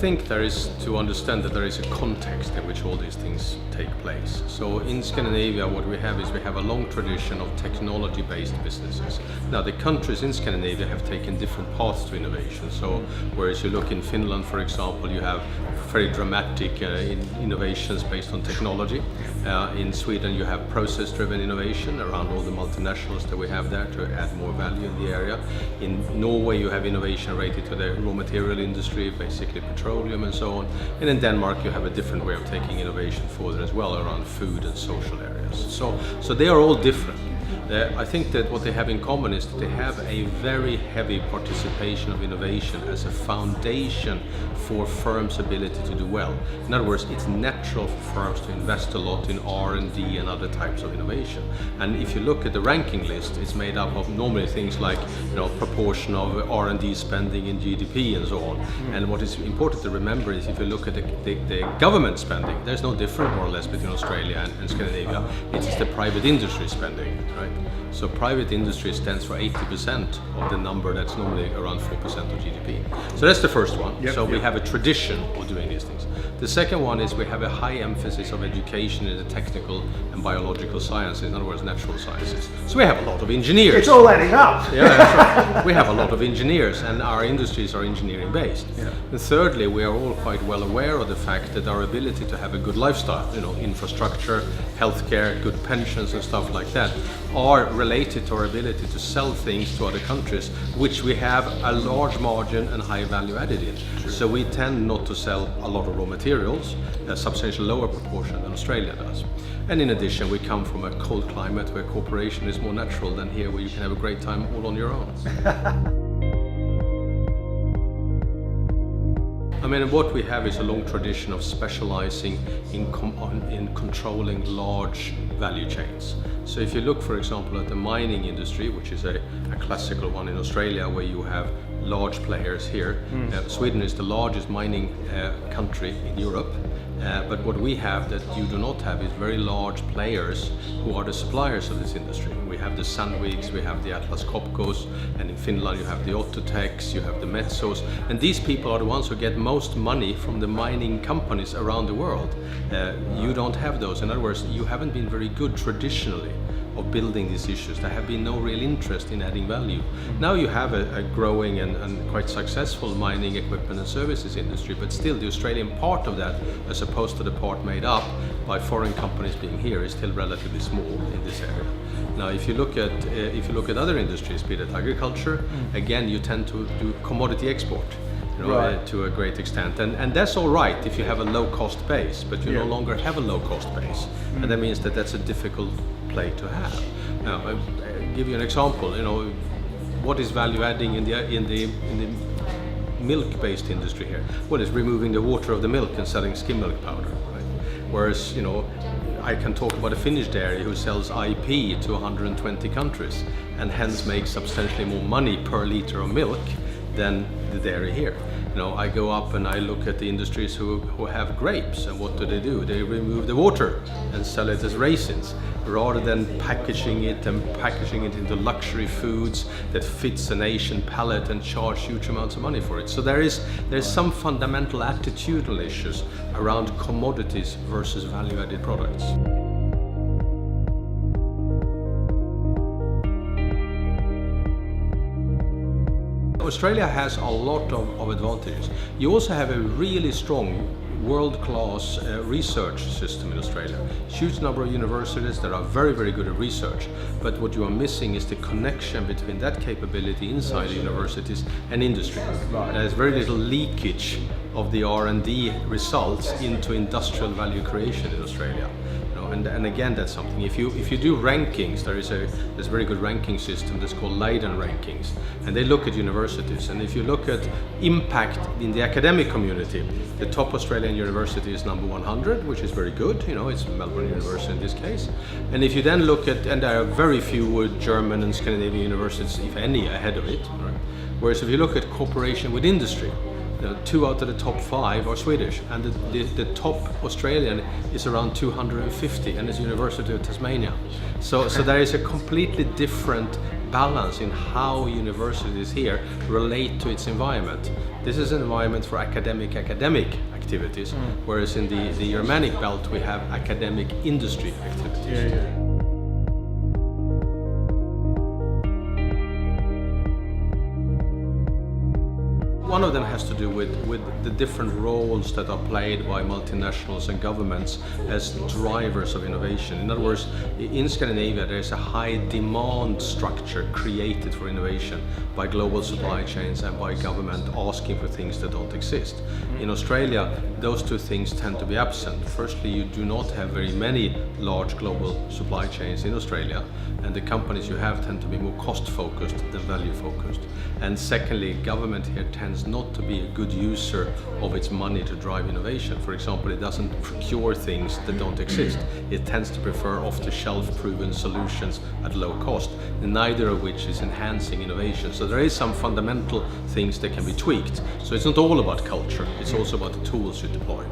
think there is to understand that there is a context in which all these things take place. So in Scandinavia, what we have is we have a long tradition of technology-based businesses. Now, the countries in Scandinavia have taken different paths to innovation. So whereas you look in Finland, for example, you have very dramatic innovations based on technology. In Sweden, you have process-driven innovation around all the multinationals that we have there to add more value in the area. In Norway, you have innovation related to the raw material industry, basically petroleum and so on. And in Denmark, you have a different way of taking innovation further as well around food and social areas. So they are all different. I think that what they have in common is that they have a very heavy participation of innovation as a foundation for firms' ability to do well. In other words, it's natural for firms to invest a lot in R&D and other types of innovation. And if you look at the ranking list, it's made up of normally things like, proportion of R&D spending in GDP and so on. And what is important to remember is if you look at the government spending, there's no difference more or less between Australia and Scandinavia. It's the private industry spending, right? So private industry stands for 80% of the number that's normally around 4% of GDP. So that's the first one. We have a tradition of doing these things. The second one is we have a high emphasis of education in the technical and biological sciences, in other words, natural sciences. So we have a lot of engineers. It's all adding up. Yeah, that's right. We have a lot of engineers, and our industries are engineering based. And thirdly, we are all quite well aware of the fact that our ability to have a good lifestyle, infrastructure, healthcare, good pensions and stuff like that, are related to our ability to sell things to other countries, which we have a large margin and high value added in. So we tend not to sell a lot of raw materials, a substantially lower proportion than Australia does. And in addition, we come from a cold climate where cooperation is more natural than here, where you can have a great time all on your own. I mean, what we have is a long tradition of specializing in controlling large value chains. So if you look, for example, at the mining industry, which is a classical one in Australia, where you have large players here. Sweden is the largest mining country in Europe. But what we have that you do not have is very large players who are the suppliers of this industry. We have the Sandviks, we have the Atlas Copcos, and in Finland you have the Outotec's, you have the Metsos, and these people are the ones who get most money from the mining companies around the world. You don't have those. In other words, you haven't been very good traditionally of building these issues. There have been no real interest in adding value. Now you have a growing and quite successful mining equipment and services industry, but still the Australian part of that, as opposed to the part made up by foreign companies being here, is still relatively small in this area. Now, if you look at other industries, be it agriculture, again you tend to do commodity export. To a great extent, and that's all right if you have a low-cost base, but you no longer have a low-cost base, and that means that that's a difficult play to have. Now, I'll give you an example. What is value adding in the milk-based industry here? Well, it's removing the water of the milk and selling skim milk powder, right? Whereas, I can talk about a Finnish dairy who sells IP to 120 countries and hence makes substantially more money per liter of milk than the dairy here. I go up and I look at the industries who have grapes, and what do? They remove the water and sell it as raisins, rather than packaging it into luxury foods that fits an Asian palate and charge huge amounts of money for it. So there's some fundamental attitudinal issues around commodities versus value-added products. Australia has a lot of advantages. You also have a really strong world-class research system in Australia. Huge number of universities that are very, very good at research. But what you are missing is the connection between that capability inside the universities and industry. There's very little leakage of the R&D results into industrial value creation in Australia. And again, that's something. If you do rankings, there's a very good ranking system that's called Leiden rankings, and they look at universities. And if you look at impact in the academic community, the top Australian university is number 100, which is very good. It's Melbourne University in this case. And if you then look at, and there are very few German and Scandinavian universities, if any, ahead of it. Right? Whereas if you look at cooperation with industry, 2 out of the top 5 are Swedish, and the top Australian is around 250, and it's University of Tasmania. So there is a completely different balance in how universities here relate to its environment. This is an environment for academic activities, whereas in the Germanic belt we have academic industry activities. One of them has to do with the different roles that are played by multinationals and governments as drivers of innovation. In other words, in Scandinavia there is a high demand structure created for innovation by global supply chains and by government asking for things that don't exist. In Australia, those two things tend to be absent. Firstly, you do not have very many large global supply chains in Australia, and the companies you have tend to be more cost focused than value focused. And secondly, government here tends not to be a good user of its money to drive innovation. For example, it doesn't procure things that don't exist. It tends to prefer off-the-shelf proven solutions at low cost, neither of which is enhancing innovation. So there is some fundamental things that can be tweaked. So it's not all about culture, it's also about the tools you deploy.